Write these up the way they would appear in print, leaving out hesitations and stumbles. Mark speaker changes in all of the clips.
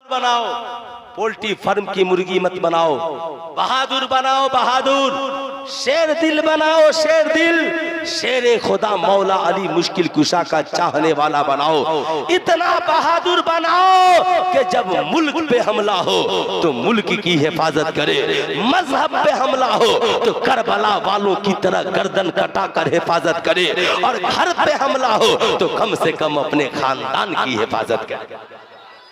Speaker 1: बनाओ, poultry farm की मुर्गी मत बनाओ, बहादुर बनाओ बहादुर, शेर दिल बनाओ शेर दिल, शेरे खुदा मौला अली मुश्किल कुशा का चाहने वाला बनाओ। इतना बहादुर बनाओ कि जब मुल्क पे हमला हो तो मुल्क की हिफाजत करे, मजहब पे हमला हो तो करबला वालों की तरह गर्दन कटा कर हिफाजत करे, और घर पे हमला हो तो कम से कम अपने खानदान की हिफाजत करे।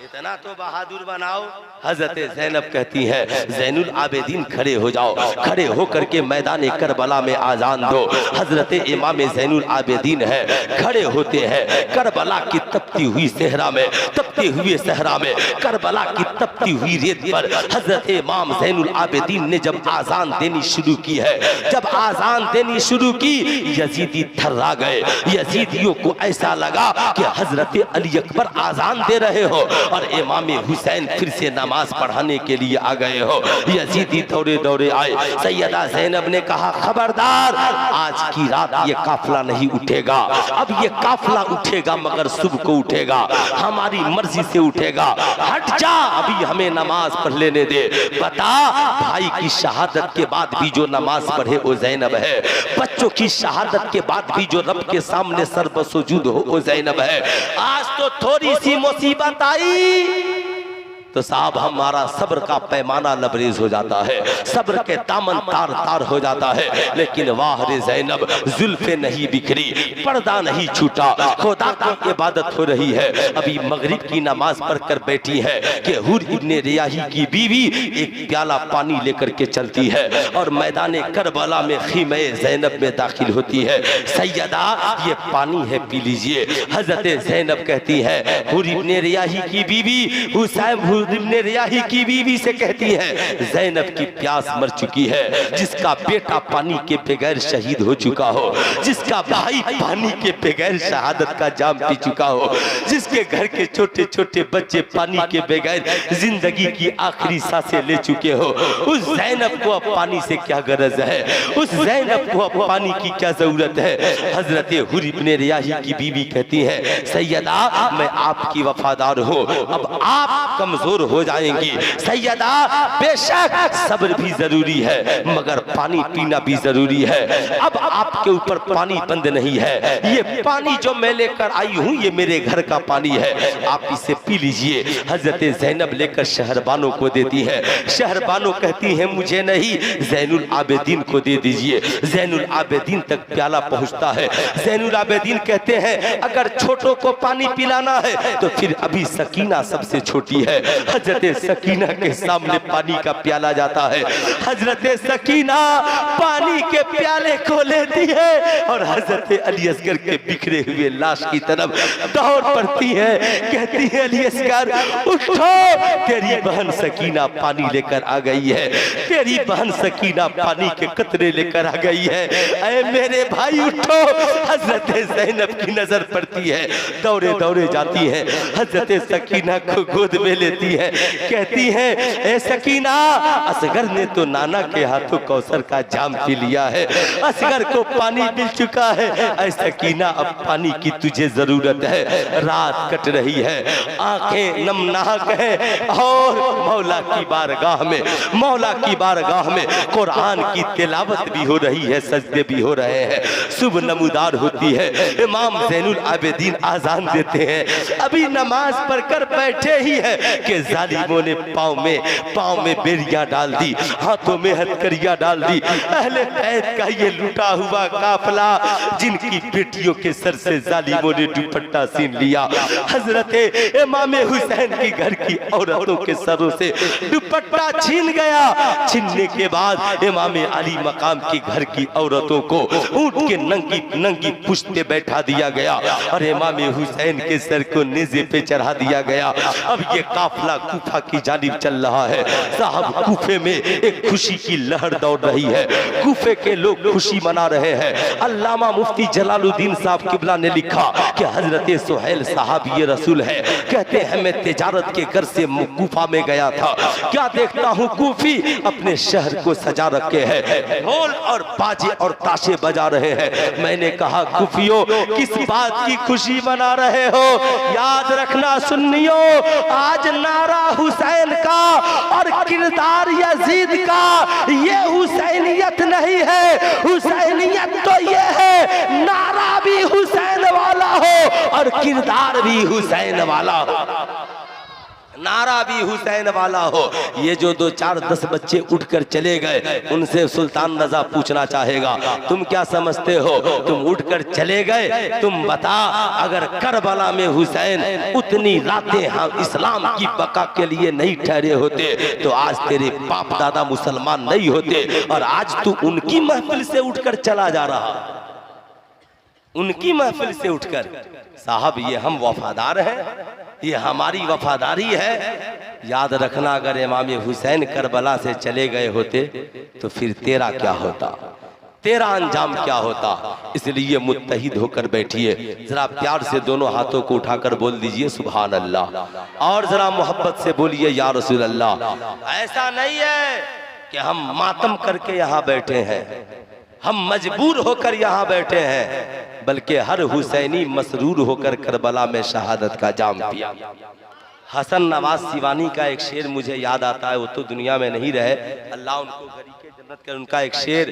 Speaker 1: इतना तो बहादुर बनाओ। हजरत ज़ैनब कहती है, ज़ैनुल आबिदीन खड़े हो जाओ, खड़े होकर के मैदान करबला में आजान दो। हजरत इमाम ज़ैनुल आबिदीन है, खड़े होते हैं करबला की तपती हुई सहरा में, तपते हुए सहरा में करबला की तपती हुई रेत पर हजरत इमाम ज़ैनुल आबिदीन ने जब आजान देनी शुरू की है, जब आजान देनी शुरू की, यजीदी थर्रा गए। यजीदियों को ऐसा लगा कि हजरत अली अकबर आजान दे रहे हो और इमाम हुसैन फिर से नमाज पढ़ाने के लिए आ गए हो। यजीदी दौड़े दौड़े आए। सैयदा ज़ैनब ने कहा, खबरदार, आज की रात ये काफिला नहीं उठेगा। अब ये काफिला उठेगा मगर सुबह को उठेगा, हमारी मर्जी से उठेगा। हट जा, अभी हमें नमाज पढ़ लेने दे। बता, भाई की शहादत के बाद भी जो नमाज पढ़े वो ज़ैनब है, बच्चों की शहादत के बाद भी जो रब के सामने सर बसुजूद हो वो ज़ैनब है। आज तो थोड़ी सी मुसीबत आई तो साहब हमारा सब्र का पैमाना लबरेज हो जाता है, सब्र के दामन तार तार हो जाता है। लेकिन वाह रे ज़ैनब, जुल्फे नहीं बिखरी, पर्दा नहीं छूटा, खुदा की इबादत हो रही है। अभी मगरिब की नमाज पढ़कर बैठी है कि हुर इब्ने रियाही की बीवी एक प्याला पानी लेकर के चलती है और मैदान करबला में खीमे ज़ैनब में दाखिल होती है। सैयदा, ये पानी है, पी लीजिए। हजरत ज़ैनब कहती है, हुर इब्ने रियाही की बीवी हुसैन इब्ने रियाही की बीवी से कहती है, ज़ैनब की प्यास मर चुकी है। जिसका बेटा पानी के बगैर शहीद हो चुका हो, जिसका भाई पानी के बगैर शहादत का जाम पी चुका हो, जिसके घर के छोटे छोटे बच्चे पानी के बगैर जिंदगी की आखिरी सांसें ले चुके हो, उस ज़ैनब को अब पानी से क्या गरज है, उस ज़ैनब को अब पानी की क्या जरूरत है। हजरत हुर इब्ने रियाही की बीवी कहती है, सैयदा, मैं आपकी वफादार हूँ, अब आप कमजोर हो जाएंगी। सैयदा, बेशक सब्र भी जरूरी है मगर पानी पीना भी जरूरी है। अब आपके ऊपर पानी बंद नहीं है, ये पानी जो मैं लेकर आई हूँ ये मेरे घर का पानी है, आप इसे पी लीजिए। हजरत ज़ैनब लेकर शहरबानों को देती है। शहरबानों कहती हैं, मुझे नहीं, ज़ैनुल आबिदीन को दे दीजिए। ज़ैनुल आबिदीन तक प्याला पहुँचता है। ज़ैनुल आबिदीन कहते हैं, अगर छोटों को पानी पिलाना है तो फिर अभी सकीना सबसे छोटी है। हजरत सकीना के सामने पानी का प्याला जाता है। हजरत सकीना पानी के प्याले को लेती है और हजरत अली असगर के बिखरे हुए लाश की तरफ दौड़ पड़ती है। कहती है, अली असगर उठो, तेरी बहन सकीना पानी लेकर आ गई है, तेरी बहन सकीना पानी के कतरे लेकर आ गई है। ऐ मेरे भाई उठो। हजरत ज़ैनब की नजर पड़ती है, दौड़े दौड़े जाती है, हजरत सकीना को गोद में लेती है। कहती है, ए सकीना, असगर ने तो नाना के हाथों कौसर का जाम पी लिया है, असगर को पानी मिल चुका है। ए सकीना, अब पानी की तुझे जरूरत है। रात कट रही है, आंखें नमनाहक है और मौला की बारगाह में, मौला की बारगाह में कुरान की तिलावत भी हो रही है, सजदे भी हो रहे हैं, सुबह नमूदार होती है। इमाम ज़ैनुल आबिदीन आजान देते हैं। अभी नमाज पढ़कर बैठे ही है कि जालिमों ने पाँव में बेरियां डाल दी, हाथों में हथकड़ियां डाल दी। अहले बैत का ये लूटा हुआ काफिला, जिनकी बेटियों के सर से जालिमों ने दुपट्टा छीन लिया। हजरत इमाम हुसैन की घर की औरतों के सरों से दुपट्टा छीन गया। छीनने के बाद इमाम अली मकाम की घर की औरतों को ऊंट के नंगी नंगी पुश्त पे बैठा दिया गया और इमाम हुसैन के सर को नेज़े पे चढ़ा दिया गया। अब ये काफिला कूफा की जानिब चल रहा है। साहब, कूफे में एक खुशी की लहर दौड़ रही है, कूफे के लोग खुशी मना रहे हैं। अल्लामा मुफ्ती जलालुद्दीन साहब किबला ने लिखा कि हजरत सुहैल साहब ये रसूल है। कहते हैं, मैं तिजारत के घर से कूफा में गया था, क्या देखता हूँ कूफी अपने शहर को सजा रखे हैं, ढोल और बाजे और ताशे बजा रहे हैं। मैंने कहा, कूफियों, किस बात की खुशी मना रहे हो? याद रखना सुन्नियों, आज ना नारा हुसैन का और किरदार यजीद का, ये हुसैनियत नहीं है। हुसैनियत तो ये है नारा भी हुसैन वाला हो और किरदार भी हुसैन वाला हो, नारा भी हुसैन वाला हो। ये जो 2 4 10 बच्चे उठकर चले गए, उनसे सुल्तान रजा पूछना चाहेगा, तुम क्या समझते हो? तुम उठकर चले गए, तुम बता, अगर करबला में हुसैन उतनी रातें हम इस्लाम की बका के लिए नहीं ठहरे होते तो आज तेरे बाप दादा मुसलमान नहीं होते, और आज तू उनकी महफिल से उठकर चला जा रहा, उनकी महफिल से उठकर। साहब ये हम वफादार हैं, ये हमारी वफादारी है। याद रखना, अगर इमाम हुसैन करबला से चले गए होते तो फिर तेरा क्या होता, तेरा अंजाम क्या होता। इसलिए मुत्तहिद होकर बैठिए, जरा प्यार से दोनों हाथों को उठाकर बोल दीजिए सुभान अल्लाह, और जरा मोहब्बत से बोलिए या रसूल अल्लाह। ऐसा नहीं है कि हम मातम करके यहाँ बैठे हैं, हम मजबूर होकर यहाँ बैठे हैं, बल्कि हर हुसैनी मसरूर होकर करबला में शहादत का जाम पिया। हसन नवाज सिवानी का एक शेर मुझे याद आता है, वो तो दुनिया में नहीं रहे, अल्लाह उनको गरीके जन्नत करे। उनका एक शेर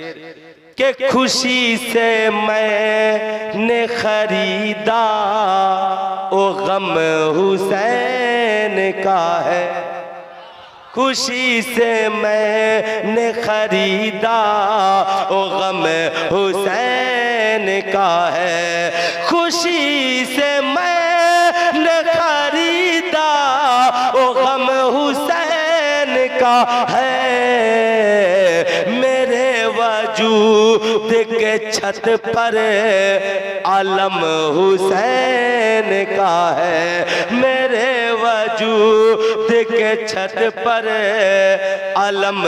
Speaker 1: के खुशी से मैंने खरीदा ओ गम हुसैन का है, खुशी से मैंने खरीदा ओ गम हुसैन का है, खुशी से मैंने खरीदा ओ गम हुसैन का है, मेरे वजूद के छत पर आलम हुसैन का है, मेरे वजूद के छत पर आलम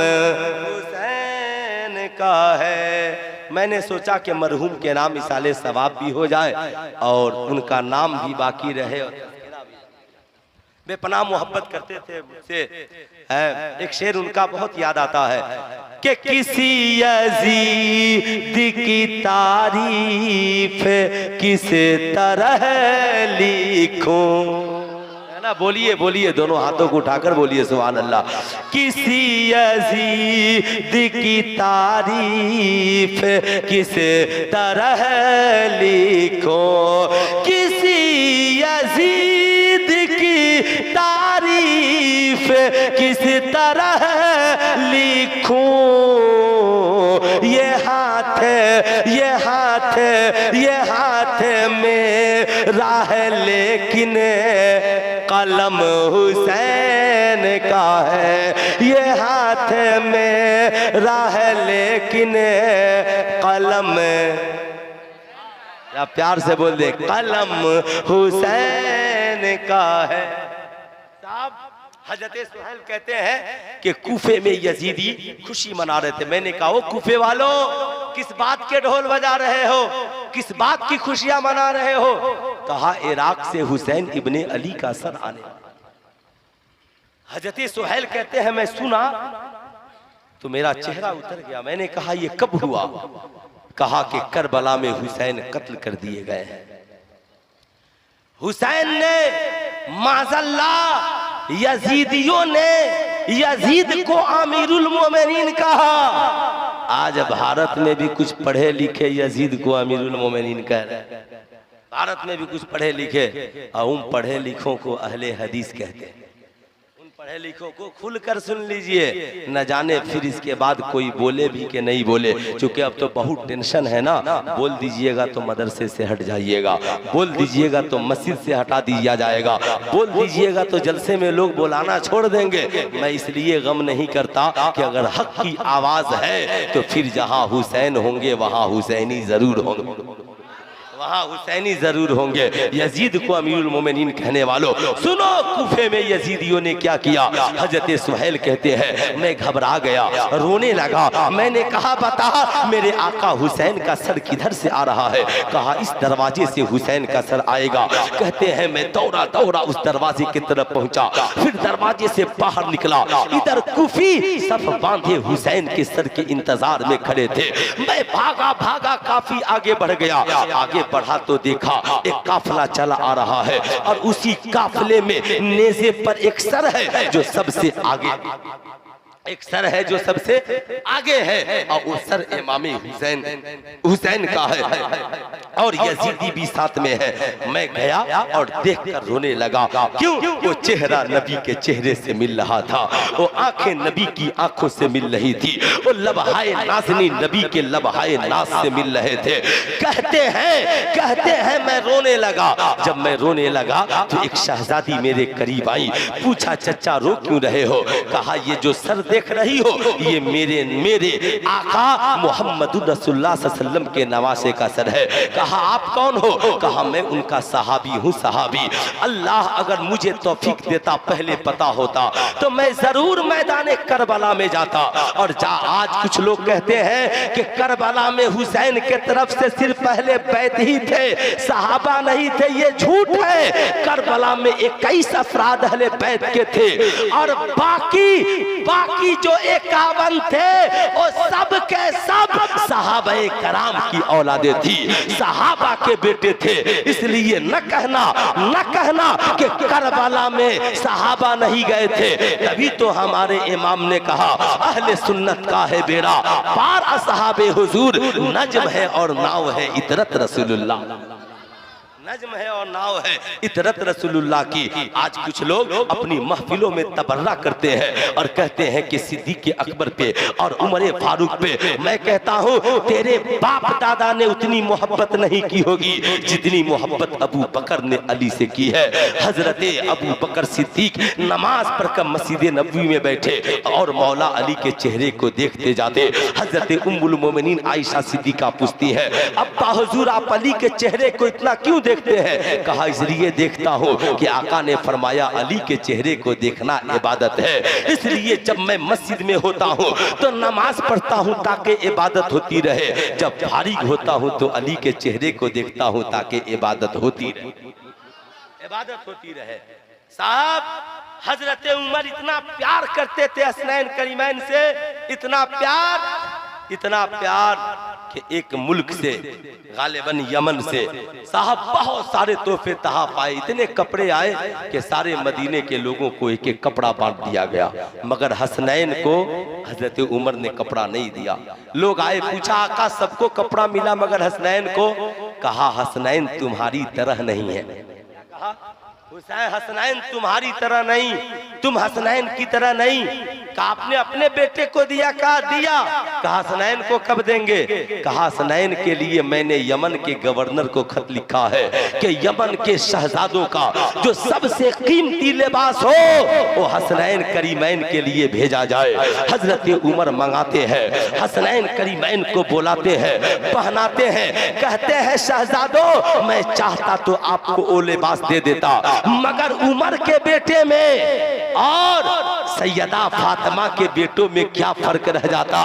Speaker 1: हुसैन का है। मैंने सोचा कि मरहूम के नाम इसाले सवाब भी हो जाए और उनका नाम भी बाकी रहे और बेपनाह मोहब्बत करते थे मुझसे। एक शेर उनका बहुत याद आता है कि किसी यजीद की तारीफ किस तरह लिखूं, ना बोलिए बोलिए, दोनों हाथों को उठाकर बोलिए सुभान अल्लाह। किसी यजीद की तारीफ किस तरह लिखो, किसी यजीद की तारीफ किस तरह लिखूं, ये हाथ ये हाथ ये हाथ में राह लेकिन कलम हुसैन का है, ये हाथ में राह लेकिन कलम, या प्यार से बोल दे, कलम हुसैन का है। साहब हजरत सुहैल कहते हैं कि कूफे में यजीदी खुशी मना रहे थे। मैंने कहा, वो कूफे वालों किस बात के ढोल बजा रहे हो, किस बात की खुशियां मना रहे हो? कहा, इराक से हुसैन इब्ने अली का सर आने। हजरत सुहैल कहते हैं, मैं सुना तो मेरा चेहरा उतर गया। मैंने कहा, ये कब हुआ? कहा कि करबला में हुसैन कत्ल कर दिए गए हैं। हुसैन ने माज़ल्लाह, यजीदियों ने यजीद को आमीरुल मोमिनीन कहा। आज भारत में भी कुछ पढ़े लिखे यजीद को आमीरुल मोमिनीन कह रहे हैं। भारत में भी कुछ पढ़े लिखे, और उन पढ़े लिखों को अहले हदीस कहते हैं। उन पढ़े लिखों को खुलकर सुन लीजिए, न जाने फिर इसके बाद कोई बोले भी कि नहीं बोले। चूंकि अब तो बहुत टेंशन है ना, बोल दीजिएगा तो मदरसे से हट जाइएगा, बोल दीजिएगा तो मस्जिद से हटा दिया जाएगा, बोल दीजिएगा तो जलसे में लोग बुलाना छोड़ देंगे। मैं इसलिए गम नहीं करता कि अगर हक की आवाज है तो फिर जहां हुसैन होंगे वहां हुसैनी जरूर होंगे, वहाँ हुसैनी जरूर होंगे। यजीद को अमीरुल मोमिनीन कहने वालों, सुनो कूफे में यजीदियों ने क्या किया। हजरत सुहैल कहते हैं, मैं घबरा गया, रोने लगा। मैंने कहा, बता मेरे आका हुसैन का सर किधर से आ रहा है? कहा, इस दरवाजे से हुसैन का सर आएगा। कहते हैं, मैं दौड़ा दौड़ा उस दरवाजे की तरफ पहुंचा, फिर दरवाजे से बाहर निकला। इधर कुफी सब बांधे हुसैन के सर के इंतजार में खड़े थे। मैं भागा भागा काफी आगे बढ़ गया। आगे बढ़ा तो देखा एक काफिला चला आ रहा है और उसी काफिले में नेज़े पर एक सर है जो सबसे आगे, एक सर है जो सबसे आगे है और वो सर इमाम हुसैन का है और यजीदी भी साथ में है। मैं गया और देखकर रोने लगा। क्यों? वो चेहरा नबी के चेहरे से मिल रहा था, वो आंखें नबी की आंखों से मिल रही थी, वो लबहाए नाज़नी नबी के लबहाए नाज से मिल रहे थे। कहते हैं मैं रोने लगा। जब मैं रोने लगा तो एक शहजादी मेरे करीब आई, पूछा चचा रो क्यों रहे हो? कहा ये जो सर देख रही हो ये मेरे आका मोहम्मद रसूलुल्लाह सल्लल्लाहु अलैहि वसल्लम के नवासे का सर है। कहा आप कौन हो? कहा मैं उनका सहाबी हूँ। सहाबी, अल्लाह अगर मुझे तौफीक देता पहले पता होता तो मैं जरूर मैदान करबला में जाता। और आज कुछ लोग कहते हैं कि करबला में हुसैन के तरफ से सिर्फ पहले बैत ही थे, सहाबा नहीं थे। ये झूठ है। करबला में 21 अफराद अहले बैत के थे और बाकी जो 51 थे वो सब के सब सहाबाए कराम की औलादे थी, सहाबा के बेटे थे। इसलिए न कहना कि करबला में सहाबा नहीं गए थे। तभी तो हमारे इमाम ने कहा अहले सुन्नत का है बेड़ा पार असहाबे हुजूर, नज्म है और नाव है इतरत रसूलुल्लाह। नज्म है और नाव है इतरत रसूलुल्लाह की। आज कुछ लोग अपनी महफिलों में तबर्रा करते हैं और कहते हैं कि सिद्दीक़ अकबर पे और उमर फारूक पे। मैं कहता हूँ तेरे बाप दादा ने उतनी मोहब्बत नहीं की होगी जितनी मोहब्बत अबू बकर ने अली से की है। हजरत अबू बकर सिद्दीक नमाज पढ़कर मस्जिद नबवी में बैठे और मौला अली के चेहरे को देखते जाते। हजरत उम्मुल मोमिनीन आयशा सिद्दीका पूछती है अब्बा हुजूर आप अली के चेहरे को इतना क्यों देखते हैं? कहा इसलिए देखता हूँ कि आका ने फरमाया अली के चेहरे को देखना इबादत है। इसलिए जब मैं मस्जिद में होता हूँ तो नमाज पढ़ता हूँ ताकि इबादत होती रहे, जब फारिग होता हूँ तो अली के चेहरे को देखता हूँ ताकि इबादत होती रहे। साहब हजरत उमर इतना प्यार करते थे हसनैन करीमैन से, इतना प्यार कि एक मुल्क से गालिबन यमन से साहब बहुत सारे तोहफे तहफ आए, इतने कपड़े आए कि सारे मदीने के लोगों को एक एक कपड़ा बांट दिया गया, मगर हसनैन को हजरत उमर ने कपड़ा नहीं दिया। लोग आए, पूछा आका सबको कपड़ा मिला मगर हसनैन को? कहा हसनैन तुम्हारी तरह नहीं है। हुसैन हसनैन तुम्हारी तरह नहीं, तुम हसनैन की तरह नहीं। कहा आपने अपने बेटे को दिया? कहा दिया। कहा हसनैन को कब देंगे? कहा हसनैन के लिए मैंने यमन के गवर्नर को खत लिखा है कि यमन के शहजादों का जो सबसे कीमती लिबास हो वो हसनैन करीमैन के लिए भेजा जाए। हजरत उमर मंगाते हैं, हसनैन करीमैन को बुलाते हैं, पहनाते हैं, कहते हैं शहजादों मैं चाहता तो आपको वो लिबास दे देता मगर उमर के बेटे में और सैयदा फातिमा के बेटों में क्या फर्क रह जाता?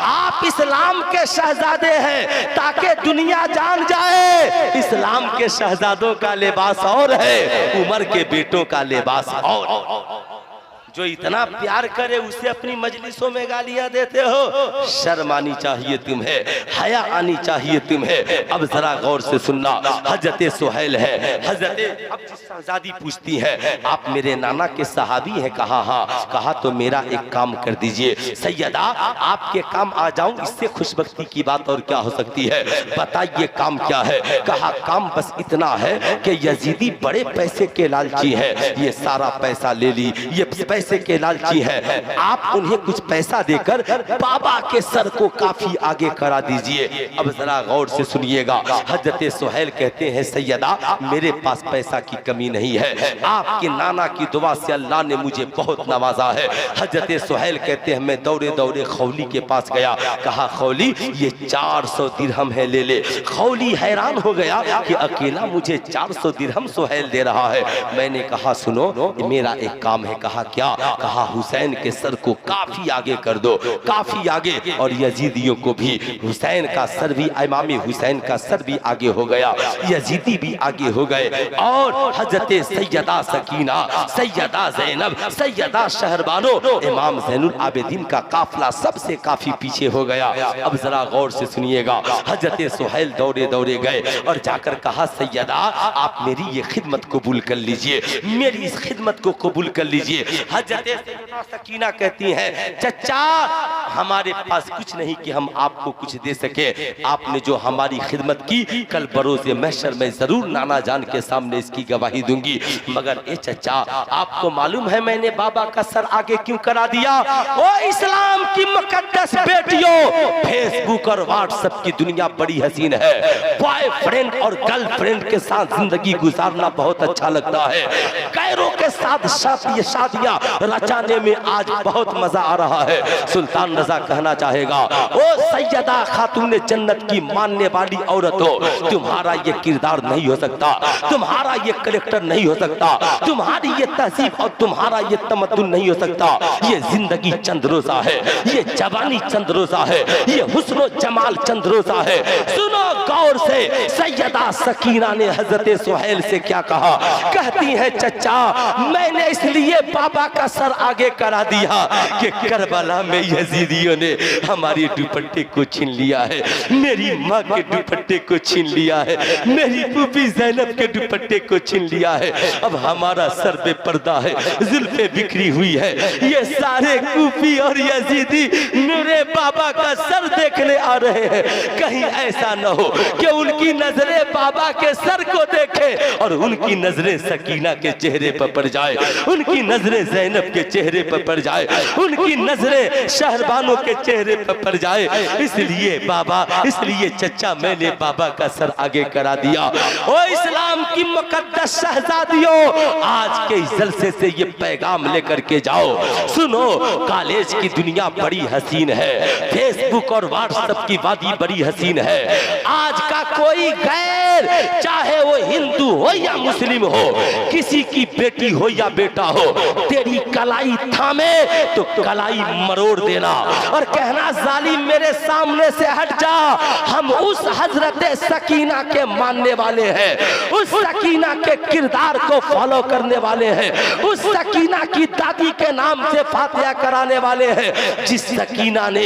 Speaker 1: आप इस्लाम के शहजादे हैं ताकि दुनिया जान जाए इस्लाम के शहजादों का लिबास और है, उमर के बेटों का लिबास और। जो इतना प्यार करे उसे अपनी मजलिसों में गालियां देते हो, शर्म आनी चाहिए तुम्हें, हया आनी चाहिए तुम्हें। अब जरा गौर से सुनना, हजरत सुहैल है, हजरत अब शहजादी पूछती है आप मेरे नाना के सहाबी हैं? कहा हाँ। कहा तो मेरा एक काम कर दीजिए सैयदा, आपके काम आ जाऊं इससे खुशबख्ती की बात और क्या हो सकती है, बताइए काम क्या है? कहा काम बस इतना है कि यजीदी बड़े पैसे के लालची है, ये सारा पैसा ले ली, ये पैसे के लालची है, आप उन्हें कुछ पैसा देकर बाबा के सर को काफी आगे करा दीजिए। अब जरा गौर से सुनिएगा, हजरत सुहैल कहते हैं सैयदा मेरे पास पैसा की कमी नहीं है, आपके नाना की दुआ से अल्लाह ने मुझे बहुत नवाजा है। हजरत सुहैल कहते हैं मैं दौड़े दौड़े खौली के पास गया, कहा खौली ये 400 दिरहम है, ले ले। खौली हैरान हो गया कि अकेला मुझे 400 दिरहम सुहैल दे रहा है। मैंने कहा सुनो मेरा एक काम है। कहा क्या? क्या कहा, हुसैन के सर को काफी आगे कर दो, काफी आगे। और यजीदियों को भी हुसैन का सर भी, इमाम हुसैन का सर भी आगे हो गया, यजीदी भी आगे हो गए। और हजरत सैयदा सकीना, सैयदा ज़ैनब, सैयदा शहरबानो, इमाम ज़ैनुल आबिदीन का काफिला सबसे काफी पीछे हो गया। अब जरा गौर से सुनिएगा, हजरत सुहैल दौड़े दौड़े गए और जाकर कहा, सैयदा आप मेरी ये खिदमत कबूल कर लीजिए, मेरी इस खिदमत को कबूल कर लीजिए। हजरत सैयदा सकीना कहती हैं, चचा हमारे पास कुछ नहीं कि हम आपको कुछ दे सके, आपने जो हमारी खिदमत की, कल बरोज़े महशर में जरूर नाना जान के सामने इसकी गवाही दूंगी। मगर ए चचा, आपको मालूम है मैंने बाबा का सर आगे क्यों करा दिया? ओ इस्लाम की मुकद्दस बेटियों, फेसबुक और व्हाट्सएप की दुनिया बड़ी हसीन है, बॉयफ्रेंड और गर्लफ्रेंड के साथ जिंदगी गुजारना बहुत अच्छा लगता है, गैरों के साथ शादियां रचाने में आज बहुत मजा आ रहा है। सुल्तान रजा कहना चाहेगा, ओ सैयदा खातून जन्नत की मानने वाली औरतों, तुम्हारा ये किरदार नहीं हो सकता, तुम्हारा ये करेक्टर नहीं हो सकता, तुम्हारी ये तहजीब और तुम्हारा ये तमद्दुन नहीं हो सकता। ये जिंदगी चंद रोजा है, ये जवानी चंद रोजा है, ये हुस्न जमाल चंद रोजा है। सुनो गौर से, सैयदा सकीना ने हजरत सुहैल से क्या कहा? कहती है, चचा मैंने इसलिए बाबा का सर आगे करा दिया कि करबला में यजीदियों ने हमारी दुपट्टे को छीन लिया है, मेरी माँ के दुपट्टे को छीन लिया है, मेरी फूफी ज़ैनब के दुपट्टे को छीन लिया है। अब हमारा सर पे पर्दा है, जुल्फे बिखरी हुई है, ये सारे कूफी और यजीदी मेरे बाबा का सर देखने आ रहे हैं। कहीं ऐसा न हो कि उनकी नजरें बाबा के सर को देखे और उनकी नजरें सकीना के चेहरे पर पड़ जाए, उनकी नजरें ज़ैनब के चेहरे पर पड़ जाए, उनकी नजरें शहरबानों के चेहरे पर पड़ जाए। इसलिए बाबा, इसलिए चचा मैंने बाबा का सर आगे करा दिया। ओ इस्लाम की मुकद्दस शहजादियों, आज के इस जलसे से ये पैगाम लेकर के जाओ। सुनो, कॉलेज की दुनिया बड़ी हसीन है, फेसबुक और व्हाट्सएप की वादी बड़ी हसीन है। आज का कोई गैर, चाहे वो हिंदू हो या मुस्लिम हो, किसी की बेटी हो या बेटा हो, तेरी कलाई थामे तो कलाई मरोड़ देना और कहना, जालिम मेरे सामने से हट जा। हम उस हजरत सकीना के मानने वाले हैं, उस सकीना के किरदार को फॉलो करने वाले हैं, उस सकीना की दादी के नाम से फातिहा कराने वाले हैं, जिस सकीना ने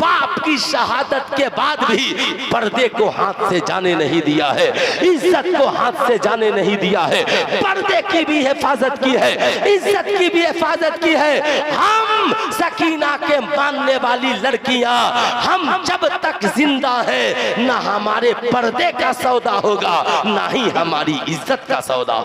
Speaker 1: बाप की शहादत के बाद भी पर्दे को हाथ से जाने नहीं दिया है, इज्जत को हाथ से जाने नहीं दिया है, पर्दे की भी हिफाजत की है, इज्जत की भी हिफाजत की है। हम सकीना के मानने वाली लड़कियां, हम जब तक जिंदा है, ना हमारे पर्दे का सौदा होगा, ना ही हमारी इज्जत का सौदा,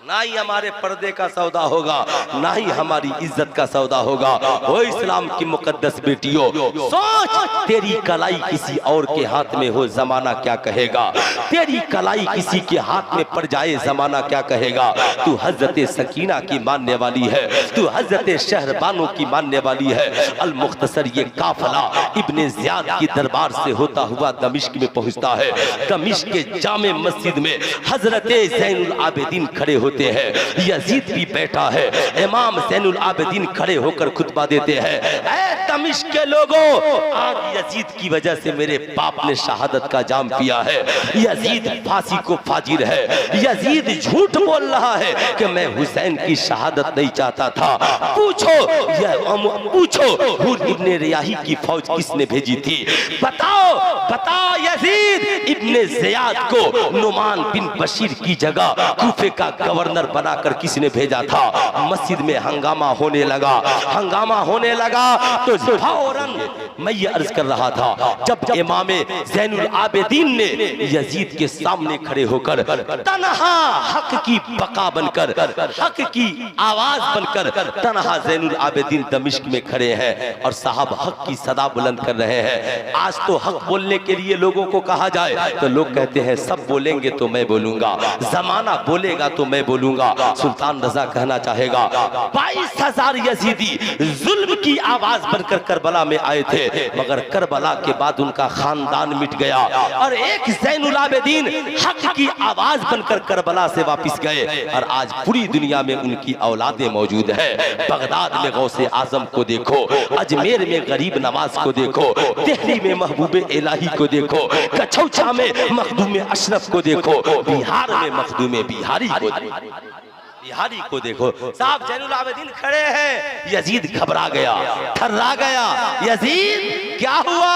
Speaker 1: ना ही हमारे पर्दे का सौदा होगा, ना ही हमारी इज्जत का सौदा होगा। ओ इस्लाम की मुकद्दस बेटियों, सोच, तेरी कलाई किसी और के हाथ में हो, जमाना क्या कहेगा? तेरी कलाई किसी के हाथ में पड़ जाए, जमाना क्या कहेगा? तू हजरत सकीना की मानने वाली है, तू हजरत शहरबानो की मानने वाली है। अल मुख्तसर ये काफिला इब्ने ज़ियाद की दरबार से होता हुआ दमिश्क में पहुंचता है। दमिश्क के जामे मस्जिद में हजरत ज़ैनुल आबिदीन खड़े होते हैं, यजीद भी बैठा है, इमाम ज़ैनुल आबिदीन खड़े होकर खुतबा देते हैं, ऐ दमिश्क के लोगों, आज यजीद की वजह से मेरे बाप ने शहादत का जाम पिया है, यजीद फांसी को फाजिर है, यजीद झूठ बोल रहा है कि मैं हुसैन की शहादत नहीं चाहता था। पूछो, पूछो हुर इब्ने रियाही की फौज किसने भेजी थी? बताओ, बताओ यजीद इब्ने ज़ियाद को नुमान बिन बशीर की जगह कूफे का गवर्नर बनाकर किसने भेजा था? मस्जिद में हंगामा होने लगा, हंगामा होने लगा तो फौरन मैं ये अर्ज कर रहा था, जब इमाम ज़ैनुल आबिदीन ने यजीद के सामने खड़े होकर तन्हा हक की बका बनकर, हक की आवाज बनकर तन्हा ज़ैनुल आबिदीन दमिश्क में खड़े हैं और साहब हक की सदा बुलंद कर रहे हैं। आज तो हक बोलने के लिए लोगों को कहा जाए तो लोग कहते हैं सब बोलेंगे तो मैं बोलूंगा, जमाना बोलेगा तो मैं बोलूंगा। सुल्तान रजा कहना चाहेगा 22,000 यजीदी जुल्म की आवाज बनकर करबला में आए थे, मगर करबला के बाद उनका खानदान मिट गया और एक ज़ैनुल आबिदीन हक की आवाज बनकर करबला से वापस गए और आज पूरी दुनिया में उनकी औलादें मौजूद है। बगदाद में गौसे आजम को देखो, अजमेर में गरीब नवाज को देखो, दिल्ली में महबूबे इलाही को देखो, कछौछा में मखदूम अशरफ को देखो, बिहार में मखदूम बिहारी को देखो। साहब ज़ैनुल आबिदीन खड़े हैं, यजीद घबरा गया, थर्रा गया। यजीद क्या हुआ?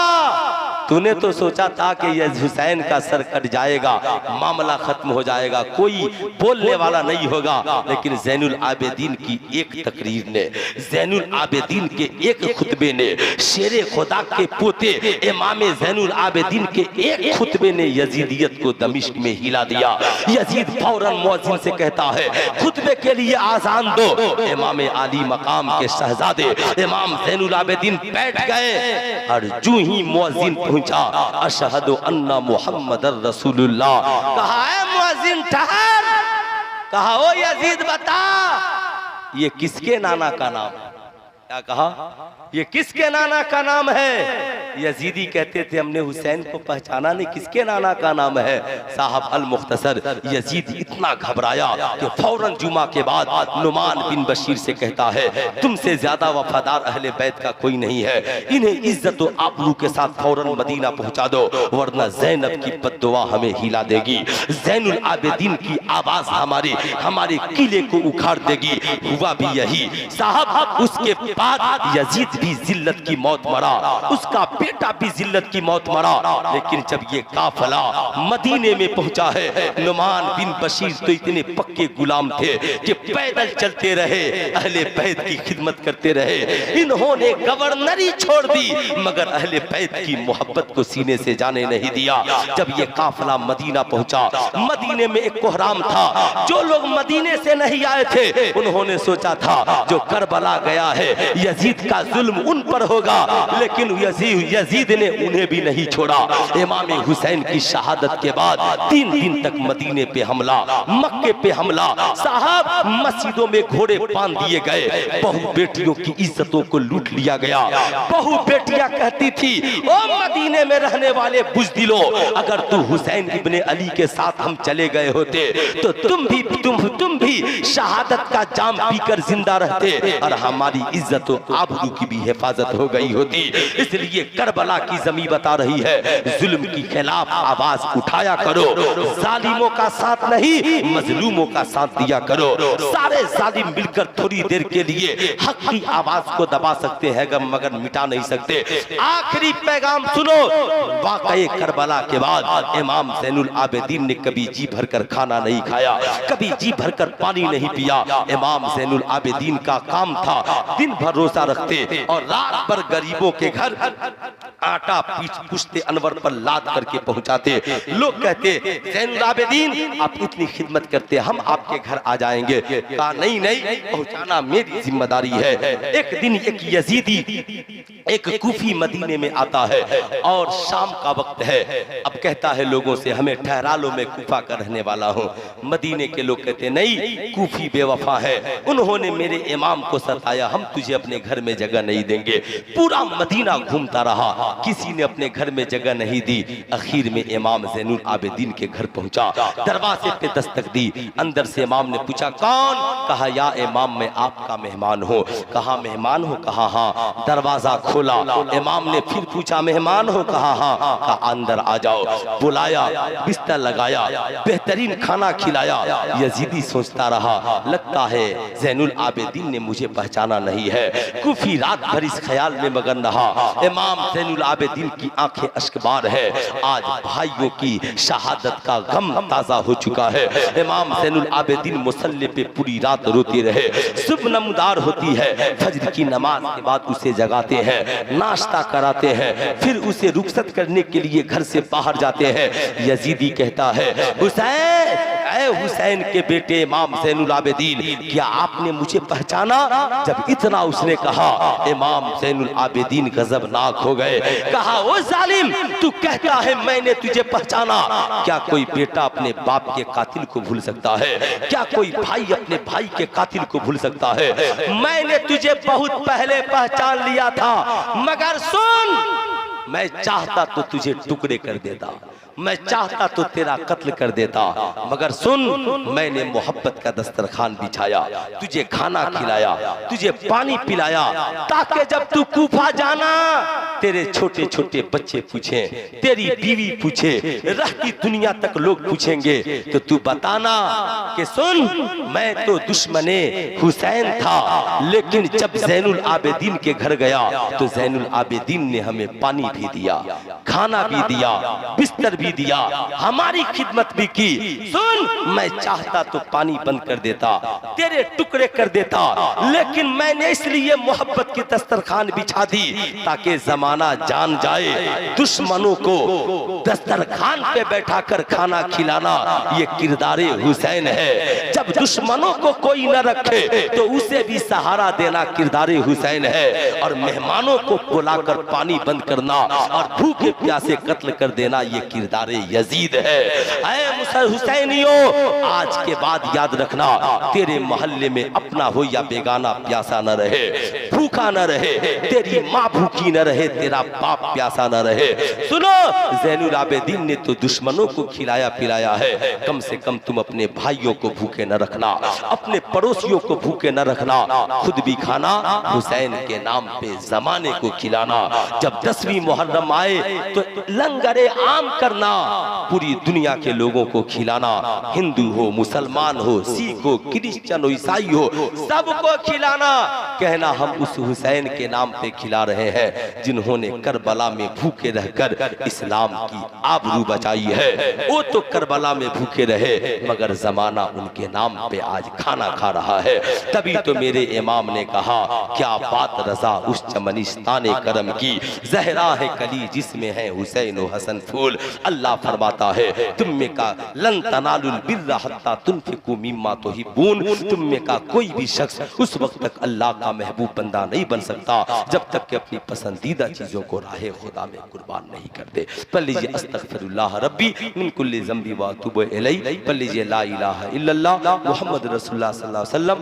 Speaker 1: तूने तो सोचा था कि हुसैन का सर कट जाएगा, मामला खत्म हो जाएगा, कोई बोलने वाला नहीं होगा, लेकिन ज़ैनुल आबिदीन की एक तकरीर ने, ज़ैनुल आबिदीन के एक खुतबे ने, शेरे खुदा के पोते इमाम ज़ैनुल आबिदीन के एक खुतबे ने यजीदियत को दमिश्क में हिला दिया। यजीद फौरन मुअज्जिन से कहता है खुतबे के लिए आज़ान दो। इमाम आली मकाम के शहजादे इमाम ज़ैनुल आबिदीन बैठ गए और जूं ही मुअज्जिन पहुंचा, अशहदु अन्ना मुहम्मदर रसूलुल्लाह, कहा है मुअज्जिन ठहर, कहा ओ यजीद बता ये किसके नाना का नाम है? क्या कहा? ये किसके नाना का नाम है? यजीदी कहते थे हमने हुसैन को पहचाना नहीं, किसके नाना का नाम है? साहब अल मुख्तसर यजीद इतना घबराया कि फौरन जुमा के बाद नुमान बिन बशीर से कहता है तुमसे ज्यादा वफादार अहले बैत का कोई नहीं है, इन्हें इज्जत व आबरू के साथ फौरन मदीना पहुंचा दो, वरना ज़ैनब की बद्दुआ हमें हिला देगी, ज़ैनुल आबिदीन की आवाज हमारे किले को उखाड़ देगी। हुआ भी यही साहब। उसके बाद यजीद भी जिल्लत की मौत मरा, उसका बेटा भी जिल्लत की मौत मरा। लेकिन जब ये काफिला मदीने में पहुंचा है, नुमान बिन बशीर तो इतने पक्के गुलाम थे कि पैदल चलते रहे, अहले बैत की खिदमत करते रहे। इन्होंने गवर्नरी छोड़ दी मगर अहले बैत की मोहब्बत को सीने से जाने नहीं दिया। जब ये काफिला मदीना पहुंचा, मदीने में एक कोहराम था। जो लोग मदीने से नहीं आए थे उन्होंने सोचा था जो करबला गया है यजीद का जुल्म उन पर होगा, लेकिन यजीद ने उन्हें भी नहीं छोड़ा। इमाम हुसैन की शहादत के बाद 3 दिन तक मदीने पे हमला, मक्के पे हमला। साहब मस्जिदों में घोड़े बांध दिए गए, बहु बेटियों की इज्जतों को लूट लिया गया। बहु बेटियां कहती थी ओ मदीने में रहने वाले बुज़दिलो, अगर तू हुसैन इब्ने अली के साथ हम चले गए होते तो तुम भी शहादत का जाम पीकर जिंदा रहते और हमारी इज्जत और आबरू की भी हिफाजत हो गई होती। इसलिए करबला की ज़मीं बता रही है जुल्म की खिलाफ आवाज उठाया करो, जालिमों का साथ नहीं मजलूमों का साथ दिया करो। सारे जालिम मिलकर थोड़ी देर के लिए हक की आवाज को दबा सकते हैं मगर मिटा नहीं सकते। आखिरी पैगाम सुनो, वाक़ये करबला के बाद इमाम ज़ैनुल आबिदीन ने कभी जी भरकर खाना नहीं खाया, कभी जी भरकर पानी नहीं पिया। इमाम ज़ैनुल आबिदीन का काम था दिन भर रोजा रखते और रात भर गरीबों के घर आटा पुश्ते अनवर पर लाद करके पहुंचाते। लोग कहते ज़ैनुल आबिदीन आप इतनी खिदमत करते, हम आपके घर आ जाएंगे। कहा नहीं पहुंचाना मेरी जिम्मेदारी है। एक दिन एक यजीदी एक कूफी मदीने में आता है और शाम का वक्त है। अब कहता है लोगों से हमें ठहरा लो, मैं कूफा का रहने वाला हूँ। मदीने के लोग कहते नहीं कूफी बेवफा है, उन्होंने मेरे इमाम को सताया, हम तुझे अपने घर में जगह नहीं देंगे। पूरा मदीना घूमता रहा, किसी ने अपने घर में जगह नहीं दी। आखिर में इमाम ज़ैनुल आबिदीन के घर पहुंचा, दरवाजे पे दस्तक दी। अंदर से इमाम ने पूछा कौन? कहा या इमाम मैं आपका मेहमान हूँ। कहा मेहमान हो? कहा हाँ। दरवाजा खोला, इमाम ने फिर पूछा मेहमान हो? कहा हाँ। कहा अंदर आ जाओ। बुलाया, बिस्तर लगाया, बेहतरीन खाना खिलाया। यजीदी सोचता रहा लगता है ज़ैनुल आबिदीन ने मुझे पहचाना नहीं है। कूफी रात भर इस ख्याल में मगन रहा। इमाम ज़ैनुल आबिदीन की आंखें अश्कबार है, आज भाइयों की शहादत का गम ताज़ा हो चुका है। इमाम ज़ैनुल आबिदीन मुसल्ले पे पूरी रात रोते रहे। सुबह नमदार होती है, फज्र की नमाज के बाद उसे जगाते हैं, नाश्ता कराते हैं, फिर उसे रुखसत करने के लिए घर से बाहर जाते हैं। यजीदी कहता है हुसैन ऐ हुसैन के बेटे इमाम ज़ैनुल आबिदीन, क्या आपने मुझे पहचाना? जब इतना उसने कहा, इमाम ज़ैनुल आबिदीन गजबनाक हो गए। कहा, ओ जालिम, तू कहता है मैंने तुझे पहचाना? क्या कोई बेटा अपने बाप के कातिल को भूल सकता है? क्या कोई भाई अपने भाई के कातिल को भूल सकता है? मैंने तुझे बहुत पहले पहचान लिया था, मगर सुन, मैं चाहता तो तुझे टुकड़े कर देता, मैं चाहता तो तेरा कत्ल कर देता, मगर सुन, मैंने मोहब्बत का दस्तरखान बिछाया, तुझे खाना खिलाया, तुझे पानी पिलाया, ताकि जब तू कूफा जाना तेरे छोटे छोटे बच्चे पूछे, तेरी बीवी पूछे, रहती दुनिया तक लोग पूछेंगे तो तू बताना कि सुन, मैं तो दुश्मने हुसैन था, लेकिन जब ज़ैनुल आबिदीन के घर गया तो ज़ैनुल आबिदीन ने हमें पानी भी दिया, खाना भी दिया, बिस्तर भी दिया, हमारी खिदमत भी की। सुन, मैं चाहता तो पानी बंद कर देता, तेरे टुकड़े कर देता, लेकिन मैंने इसलिए मोहब्बत की दस्तरखान बिछा दी ताकि जमाना जान जाए दुश्मनों को दस्तरखान पे बैठाकर खाना खिलाना ये किरदारे हुसैन है। जब दुश्मनों को कोई न रखे तो उसे भी सहारा देना किरदारे हुसैन है, और मेहमानों को बुलाकर पानी बंद करना और भूखे प्यासे कत्ल कर देना ये किरदारे यजीद है। ऐ हुसैनियों, आज के बाद याद रखना, तेरे मोहल्ले में अपना हो या बेगाना प्यासा न रहे, भूखा न रहे, तेरी माँ भूखी न रहे, तेरा बाप प्यासा न रहे। सुनो, ज़ैनुल आबिदीन ने तो दुश्मनों को खिलाया पिलाया है, कम से कम तुम अपने भाइयों को भूखे न रखना, अपने पड़ोसियों को भूखे न रखना, खुद भी खाना, हुसैन के नाम पे जमाने को खिलाना। जब 10वीं मुहर्रम आए तो लंगरे आम करना, पूरी दुनिया के लोगों को खिलाना, हिंदू हो, मुसलमान हो, सिख हो, क्रिश्चियन हो, ईसाई हो, सबको खिलाना, कहना हम उस हुसैन के नाम पे खिला रहे हैं जिन्होंने करबला में भूखे रहकर इस्लाम की आबरू बचाई है। वो तो करबला में भूखे रहे, मगर जमाना उनके नाम पे आज खाना खा रहा है। तभी तो मेरे इमाम ने कहा, क्या बात रजा उस चमनिस्ताने करम की, जहरा है कली जिसमें है हुसैन व हसन फूल। अल्लाह फरमाता है, तुम में का लन तनालुल बिर्रा हत्ता तुनफिकू मिम्मा तुहिब्बून, तुम में का कोई भी शख्स उस वक्त तक अल्लाह का महबूब बंदा नहीं बन सकता जब तक कि अपनी पसंदीदा चीजों को राहे खुदा में कुर्बान नहीं करते। पढ़ लीजिए अस्तगफिरुल्लाह रब्बी मिन कुल्ली ज़ंबी व अतूबु इलैहि, पढ़ लीजिए ला इलाहा इल्लल्लाह मुहम्मद रसूलुल्लाह सल्लल्लाहु अलैहि वसल्लम।